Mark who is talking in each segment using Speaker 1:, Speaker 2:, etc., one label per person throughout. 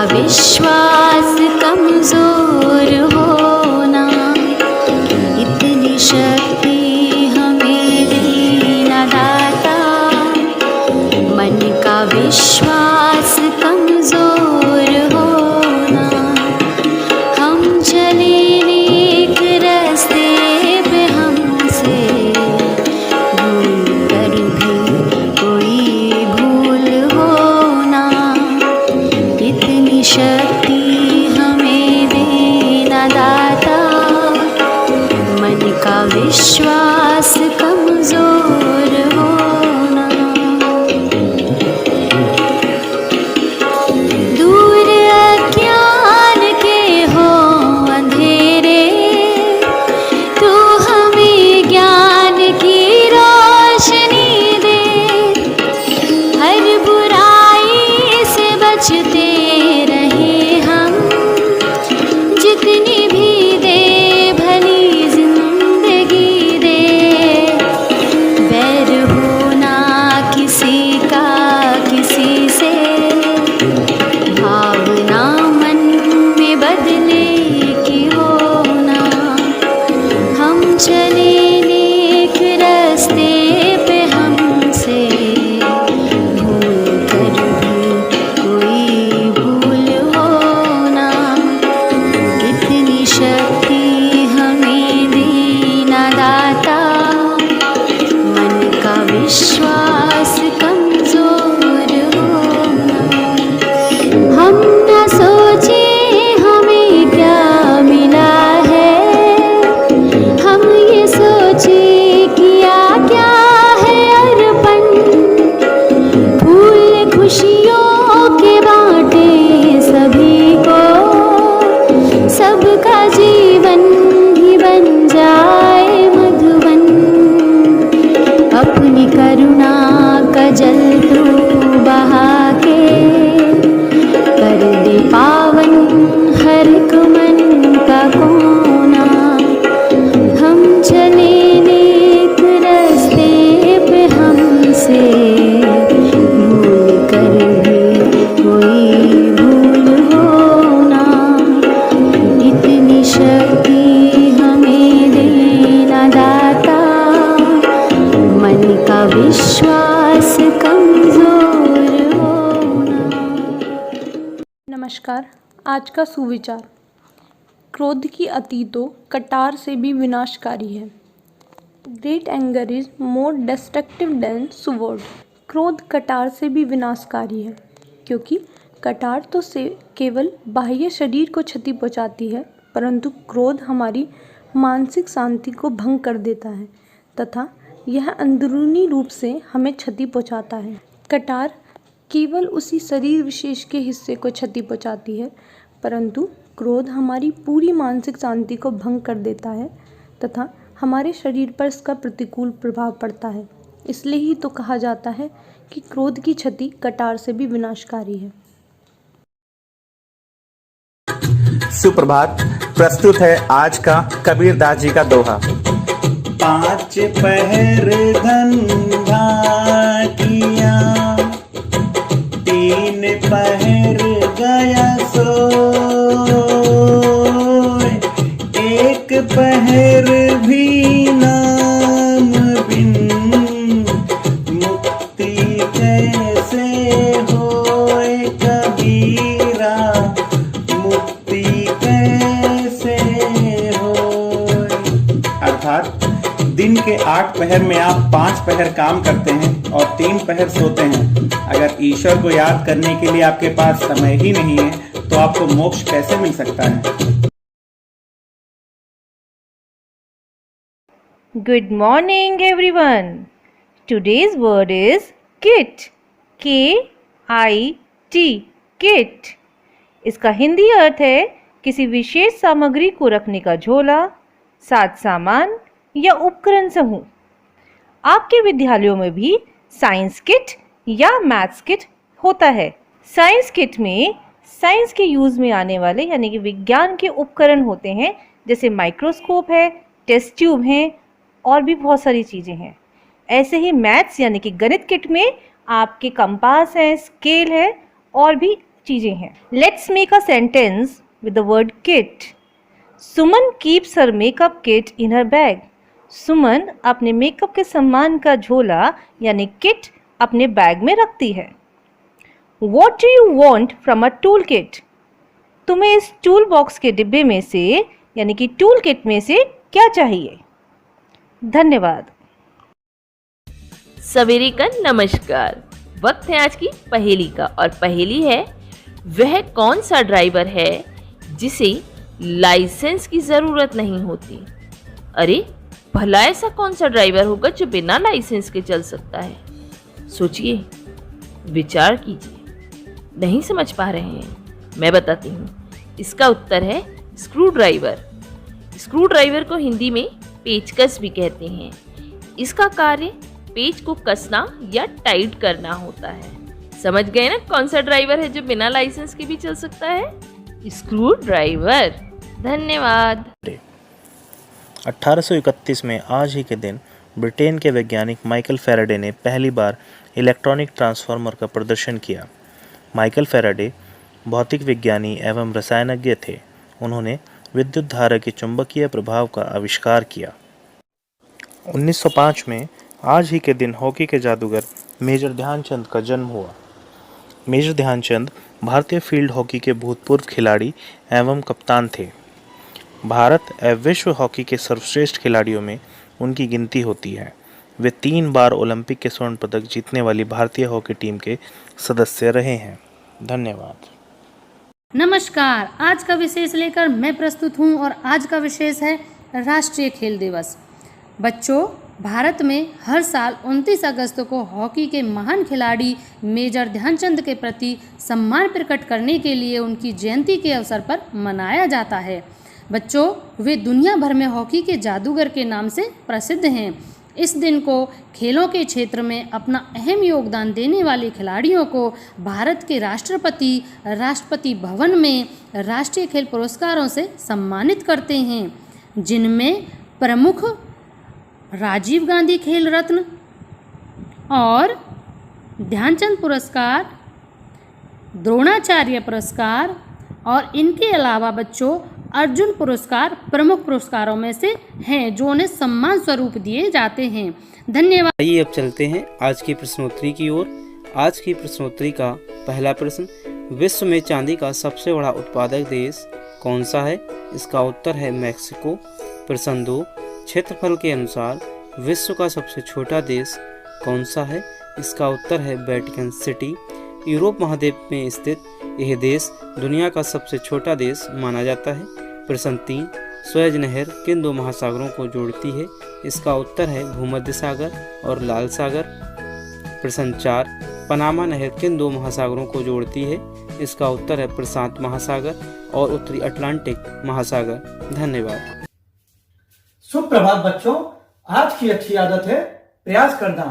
Speaker 1: विश्वास कमजोर होना, इतनी शक्ति हमें देना दाता। मन का विश्वास कमजोर होना, हम चले नेक रास्ते पे, हमसे भूल कर भी कोई भूल होना, इतनी शक्ति हमें देना दाता। मन का विश्वास कमजोर होना, दूर अज्ञान के हो अंधेरे, तू हमें ज्ञान की रोशनी दे। हर बुराई से बचते रहे हम, जितनी भी दे भली जिंदगी दे। बैर होना किसी का किसी से, भावना मन में बदले की होना, हम चले नेक रास्ते पे, हमसे भूल कर भी कोई भूल होना, इतनी शक्ति हमें देना दाता। मन का विश्वास कमजोर होना, हम न सोचे हमें क्या मिला है, हम ये सोचे किया क्या है अर्पण। फूल खुशियों के बांटे सभी को, सबका जीवन ही बन जाए मधुबन। अपनी करुणा का जल तू बहा के, कर दे पावन हर एक मन का कोना। हम चले नेक रास्ते पे, हमसे भूल कर भी कोई भूल होना, इतनी शक्ति हमें देना दाता। मन का विश्वास कमजोर होना।
Speaker 2: नमस्कार। आज का सुविचार, क्रोध की अति तो कटार से भी विनाशकारी है। Great anger is more destructive than sword. क्रोध कटार से भी विनाशकारी है, क्योंकि कटार तो से केवल बाह्य शरीर को क्षति पहुंचाती है, परंतु क्रोध हमारी मानसिक शांति को भंग कर देता है तथा यह अंदरूनी रूप से हमें क्षति पहुंचाता है। कटार केवल उसी शरीर विशेष के हिस्से को क्षति पहुंचाती है, परंतु क्रोध हमारी पूरी मानसिक शांति को भंग कर देता है तथा हमारे शरीर पर इसका प्रतिकूल प्रभाव पड़ता है। इसलिए ही तो कहा जाता है कि क्रोध की क्षति कटार से भी विनाशकारी है।
Speaker 3: सुप्रभात। प्रस्तुत है आज का कबीरदास जी का दोहा।
Speaker 4: 5 पहर धंधा किया, 3 पहर गया सोए, 1 पहर भी नाम बिन, मुक्ति कैसे होए कबीरा, मुक्ति कैसे होए। अर्थात दिन के 8 पहर में आप 5 पहर काम करते हैं और 3 पहर सोते हैं। अगर ईश्वर को याद करने के लिए आपके पास समय ही नहीं है, तो आपको मोक्ष कैसे मिल सकता है?
Speaker 5: Good morning everyone. Today's word is kit. K-I-T. Kit. इसका हिंदी अर्थ है किसी विशेष सामग्री को रखने का झोला, साज सामान या उपकरण समूह। आपके विद्यालयों में भी साइंस किट या मैथ्स किट होता है। साइंस किट में साइंस के यूज़ में आने वाले यानी कि विज्ञान के उपकरण होते हैं, जैसे माइक्रोस्कोप है, टेस्ट ट्यूब हैं और भी बहुत सारी चीज़ें हैं। ऐसे ही मैथ्स यानी कि गणित किट में आपके कंपास है, स्केल है और भी चीज़ें हैं। Let's make a sentence with the word kit. Suman keeps her makeup kit in her bag. Suman अपने मेकअप के सामान का झोला यानी किट अपने बैग में रखती है। What do you want from a tool kit? तुम्हें इस टूल बॉक्स के डिब्बे में से यानी कि टूल किट में से क्या चाहिए? धन्यवाद।
Speaker 6: सवेरे का नमस्कार। वक्त है आज की पहेली का और पहेली है, वह कौन सा ड्राइवर है जिसे लाइसेंस की ज़रूरत नहीं होती? अरे भला ऐसा कौन सा ड्राइवर होगा जो बिना लाइसेंस के चल सकता है? सोचिए, विचार कीजिए। नहीं समझ पा रहे हैं? मैं बताती हूँ। इसका उत्तर है स्क्रू ड्राइवर। स्क्रू ड्राइवर को हिंदी में पेचकस भी कहते हैं। इसका कार्य पेच को कसना या टाइट करना होता है। समझ गए ना कौन सा ड्राइवर है जो बिना लाइसेंस के भी चल सकता है? Screw driver. धन्यवाद।
Speaker 7: 1831 में आज ही के दिन ब्रिटेन के वैज्ञानिक माइकल फैराडे ने पहली बार इलेक्ट्रॉनिक ट्रांसफार्मर का प्रदर्शन किया। माइकल फैराडे भौतिक विज्ञानी एवं रसायनज्ञ थे। उन्होंने विद्युत धारा के चुंबकीय प्रभाव का आविष्कार किया। 1905 में आज ही के दिन हॉकी के जादूगर मेजर ध्यानचंद का जन्म हुआ। मेजर ध्यानचंद भारतीय फील्ड हॉकी के भूतपूर्व खिलाड़ी एवं कप्तान थे। भारत एवं विश्व हॉकी के सर्वश्रेष्ठ खिलाड़ियों में उनकी गिनती होती है। वे 3 बार ओलंपिक के स्वर्ण पदक जीतने वाली भारतीय हॉकी टीम के सदस्य रहे हैं। धन्यवाद।
Speaker 8: नमस्कार। आज का विशेष लेकर मैं प्रस्तुत हूँ और आज का विशेष है राष्ट्रीय खेल दिवस। बच्चों, भारत में हर साल 29 अगस्त को हॉकी के महान खिलाड़ी मेजर ध्यानचंद के प्रति सम्मान प्रकट करने के लिए उनकी जयंती के अवसर पर मनाया जाता है। बच्चों, वे दुनिया भर में हॉकी के जादूगर के नाम से प्रसिद्ध हैं। इस दिन को खेलों के क्षेत्र में अपना अहम योगदान देने वाले खिलाड़ियों को भारत के राष्ट्रपति राष्ट्रपति भवन में राष्ट्रीय खेल पुरस्कारों से सम्मानित करते हैं, जिनमें प्रमुख राजीव गांधी खेल रत्न और ध्यानचंद पुरस्कार, द्रोणाचार्य पुरस्कार और इनके अलावा बच्चों अर्जुन पुरस्कार प्रमुख पुरस्कारों में से हैं, जो उन्हें सम्मान स्वरूप दिए जाते हैं। धन्यवाद।
Speaker 9: आइए अब चलते हैं आज की प्रश्नोत्तरी की ओर। आज की प्रश्नोत्तरी का पहला प्रश्न, विश्व में चांदी का सबसे बड़ा उत्पादक देश कौन सा है? इसका उत्तर है मैक्सिको। प्रश्न 2, क्षेत्रफल के अनुसार विश्व का सबसे छोटा देश कौन सा है? इसका उत्तर है वेटिकन सिटी। यूरोप महाद्वीप में स्थित यह देश दुनिया का सबसे छोटा देश माना जाता है। प्रश्न 3, स्वेज नहर किन 2 महासागरों को जोड़ती है? इसका उत्तर है भूमध्य सागर और लाल सागर। प्रश्न 4, पनामा नहर किन 2 महासागरों को जोड़ती है? इसका उत्तर है प्रशांत महासागर और उत्तरी अटलांटिक महासागर। धन्यवाद।
Speaker 10: सुप्रभात बच्चों, आज की अच्छी आदत है प्रयास करना।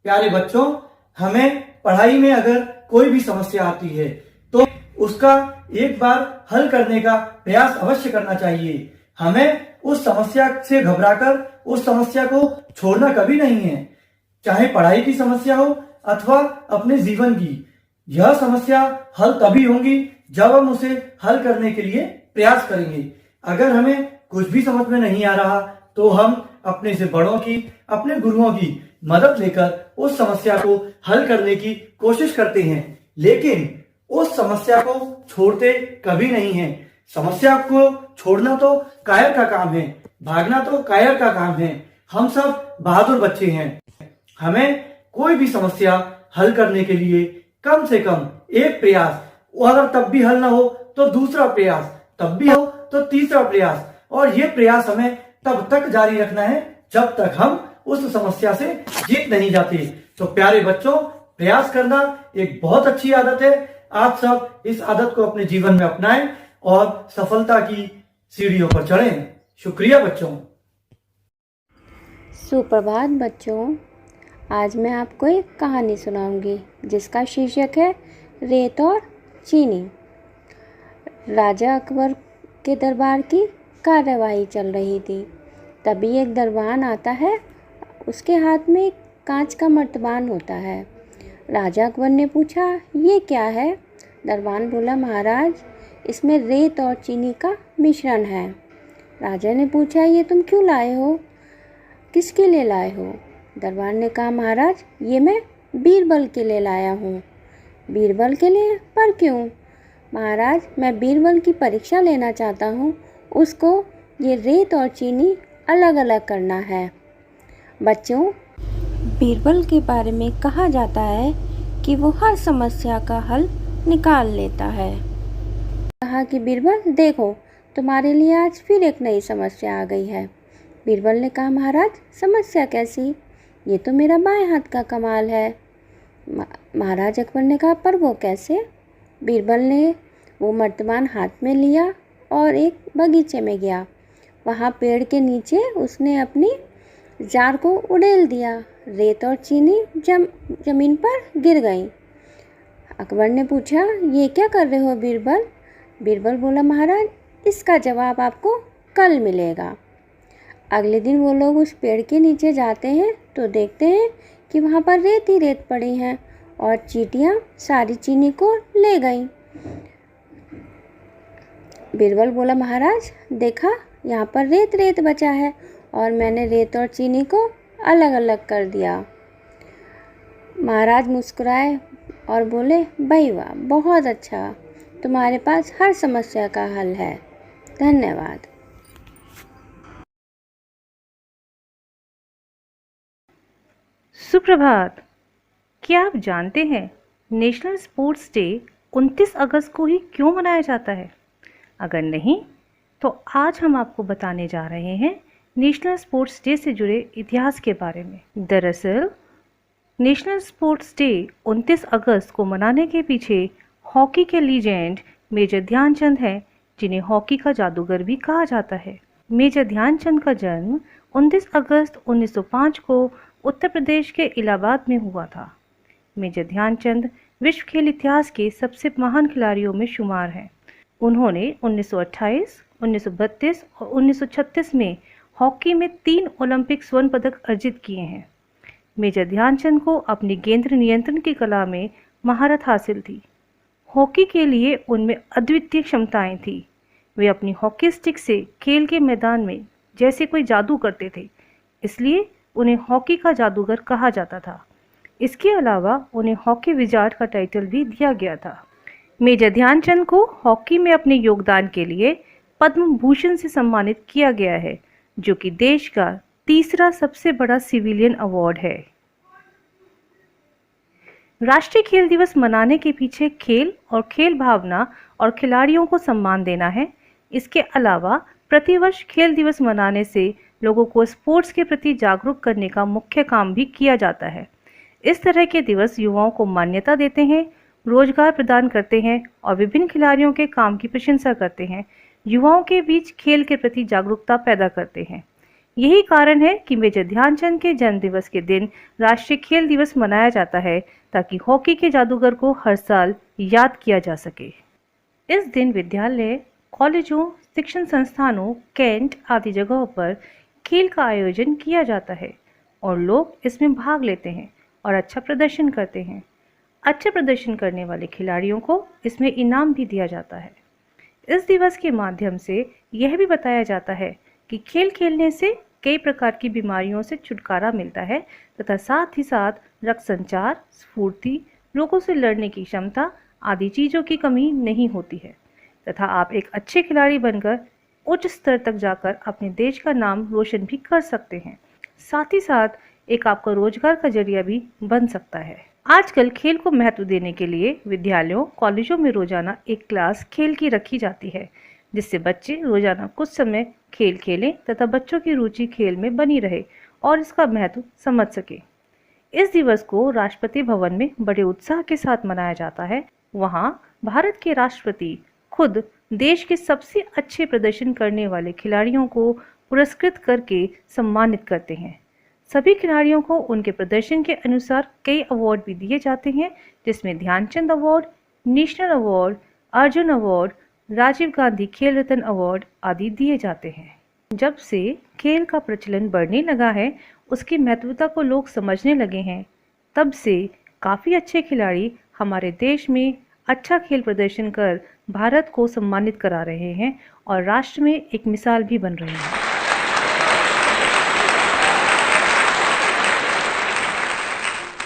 Speaker 10: प्यारे बच्चों, हमें पढ़ाई में अगर कोई भी समस्या आती है तो उसका एक बार हल करने का प्रयास अवश्य करना चाहिए। हमें उस समस्या से घबराकर उस समस्या को छोड़ना कभी नहीं है, चाहे पढ़ाई की समस्या हो अथवा अपने जीवन की। यह समस्या हल तभी होंगी जब हम उसे हल करने के लिए प्रयास करेंगे। अगर हमें कुछ भी समझ में नहीं आ रहा तो हम अपने से बड़ों की, अपने गुरुओं की मदद लेकर उस समस्या को हल करने की कोशिश करते हैं, लेकिन उस समस्या को छोड़ते कभी नहीं है। समस्या को छोड़ना तो कायर का काम है, भागना तो कायर का काम है। हम सब बहादुर बच्चे हैं। हमें कोई भी समस्या हल करने के लिए कम से कम एक प्रयास, अगर तब भी हल ना हो तो दूसरा प्रयास, तब भी हो तो तीसरा प्रयास, और ये प्रयास हमें तब तक जारी रखना है जब तक हम उस समस्या से जीत नहीं जाते। तो प्यारे बच्चों, प्रयास करना एक बहुत अच्छी आदत है। आप सब इस आदत को अपने जीवन में अपनाएं और सफलता की सीढ़ियों पर चढ़ें। शुक्रिया बच्चों।
Speaker 11: सुप्रभात बच्चों, आज मैं आपको एक कहानी सुनाऊंगी जिसका शीर्षक है रेत और चीनी। राजा अकबर के दरबार की कार्यवाही चल रही थी। तभी एक दरबान आता है, उसके हाथ में एक कांच का मर्तबान होता है। राजा अकबर ने पूछा, ये क्या है? दरबान बोला, महाराज इसमें रेत और चीनी का मिश्रण है। राजा ने पूछा, ये तुम क्यों लाए हो, किसके लिए लाए हो? दरबान ने कहा, महाराज ये मैं बीरबल के लिए लाया हूँ। बीरबल के लिए? पर क्यों? महाराज मैं बीरबल की परीक्षा लेना चाहता हूँ, उसको ये रेत और चीनी अलग अलग करना है। बच्चों, बीरबल के बारे में कहा जाता है कि वो हर समस्या का हल निकाल लेता है। कहा कि बीरबल देखो, तुम्हारे लिए आज फिर एक नई समस्या आ गई है। बीरबल ने कहा, महाराज समस्या कैसी? ये तो मेरा बाएं हाथ का कमाल है। महाराज अकबर ने कहा, पर वो कैसे? बीरबल ने वो मर्तबान हाथ में लिया और एक बगीचे में गया। वहाँ पेड़ के नीचे उसने अपनी जार को उड़ेल दिया। रेत और चीनी जमीन पर गिर गई। अकबर ने पूछा, ये क्या कर रहे हो बीरबल? बीरबल बोला, महाराज इसका जवाब आपको कल मिलेगा। अगले दिन वो लोग उस पेड़ के नीचे जाते हैं तो देखते हैं कि वहाँ पर रेत ही रेत पड़ी हैं और चींटियाँ सारी चीनी को ले गईं। बीरबल बोला, महाराज देखा, यहाँ पर रेत रेत बचा है और मैंने रेत और चीनी को अलग अलग कर दिया। महाराज मुस्कुराए और बोले, भाई वाह, बहुत अच्छा, तुम्हारे पास हर समस्या का हल है। धन्यवाद।
Speaker 5: सुप्रभात। क्या आप जानते हैं नेशनल स्पोर्ट्स डे 29 अगस्त को ही क्यों मनाया जाता है? अगर नहीं तो आज हम आपको बताने जा रहे हैं नेशनल स्पोर्ट्स डे से जुड़े इतिहास के बारे में। दरअसल नेशनल स्पोर्ट्स डे 29 अगस्त को मनाने के पीछे हॉकी के लीजेंड मेजर ध्यानचंद हैं, जिन्हें हॉकी का जादूगर भी कहा जाता है। मेजर ध्यानचंद का जन्म 29 अगस्त 1905 को उत्तर प्रदेश के इलाहाबाद में हुआ था। मेजर ध्यानचंद विश्व खेल इतिहास के सबसे महान खिलाड़ियों में शुमार हैं। उन्होंने 1928, 1932 और 1936 में हॉकी में 3 ओलंपिक स्वर्ण पदक अर्जित किए हैं। मेजर ध्यानचंद को अपनी गेंद नियंत्रण की कला में महारत हासिल थी। हॉकी के लिए उनमें अद्वितीय क्षमताएं थी। वे अपनी हॉकी स्टिक से खेल के मैदान में जैसे कोई जादू करते थे, इसलिए उन्हें हॉकी का जादूगर कहा जाता था। इसके अलावा उन्हें हॉकी विजार्ड का टाइटल भी दिया गया था। मेजर ध्यानचंद को हॉकी में अपने योगदान के लिए पद्म भूषण से सम्मानित किया गया है, जो कि देश का तीसरा सबसे बड़ा सिविलियन अवार्ड है। राष्ट्रीय खेल दिवस मनाने के पीछे खेल और खेल भावना और खिलाड़ियों को सम्मान देना है। इसके अलावा प्रतिवर्ष खेल दिवस मनाने से लोगों को स्पोर्ट्स के प्रति जागरूक करने का मुख्य काम भी किया जाता है। इस तरह के दिवस युवाओं को मान्यता देते हैं, रोजगार प्रदान करते हैं और विभिन्न खिलाड़ियों के काम की प्रशंसा करते हैं। युवाओं के बीच खेल के प्रति जागरूकता पैदा करते हैं। यही कारण है कि मेजर ध्यानचंद के जन्म दिवस के दिन राष्ट्रीय खेल दिवस मनाया जाता है, ताकि हॉकी के जादूगर को हर साल याद किया जा सके। इस दिन विद्यालय, कॉलेजों, शिक्षण संस्थानों, कैंट आदि जगहों पर खेल का आयोजन किया जाता है और लोग इसमें भाग लेते हैं और अच्छा प्रदर्शन करते हैं। अच्छे प्रदर्शन करने वाले खिलाड़ियों को इसमें इनाम भी दिया जाता है। इस दिवस के माध्यम से यह भी बताया जाता है कि खेल खेलने से कई प्रकार की बीमारियों से छुटकारा मिलता है तथा साथ ही साथ रक्त संचार, स्फूर्ति, रोगों से लड़ने की क्षमता आदि चीज़ों की कमी नहीं होती है तथा आप एक अच्छे खिलाड़ी बनकर उच्च स्तर तक जाकर अपने देश का नाम रोशन भी कर सकते हैं। साथ ही साथ एक आपका रोजगार का जरिया भी बन सकता है। आजकल खेल को महत्व देने के लिए विद्यालयों, कॉलेजों में रोजाना एक क्लास खेल की रखी जाती है, जिससे बच्चे रोजाना कुछ समय खेल खेलें तथा बच्चों की रुचि खेल में बनी रहे और इसका महत्व समझ सके। इस दिवस को राष्ट्रपति भवन में बड़े उत्साह के साथ मनाया जाता है। वहाँ भारत के राष्ट्रपति खुद देश के सबसे अच्छे प्रदर्शन करने वाले खिलाड़ियों को पुरस्कृत करके सम्मानित करते हैं। सभी खिलाड़ियों को उनके प्रदर्शन के अनुसार कई अवार्ड भी दिए जाते हैं, जिसमें Dhyanchand award, national award, Arjuna award, Rajiv Gandhi Khel Ratna award आदि दिए जाते हैं। जब से खेल का प्रचलन बढ़ने लगा है, उसकी महत्वता को लोग समझने लगे हैं, तब से काफ़ी अच्छे खिलाड़ी हमारे देश में अच्छा खेल प्रदर्शन कर भारत को सम्मानित करा रहे हैं और राष्ट्र में एक मिसाल भी बन रहे हैं।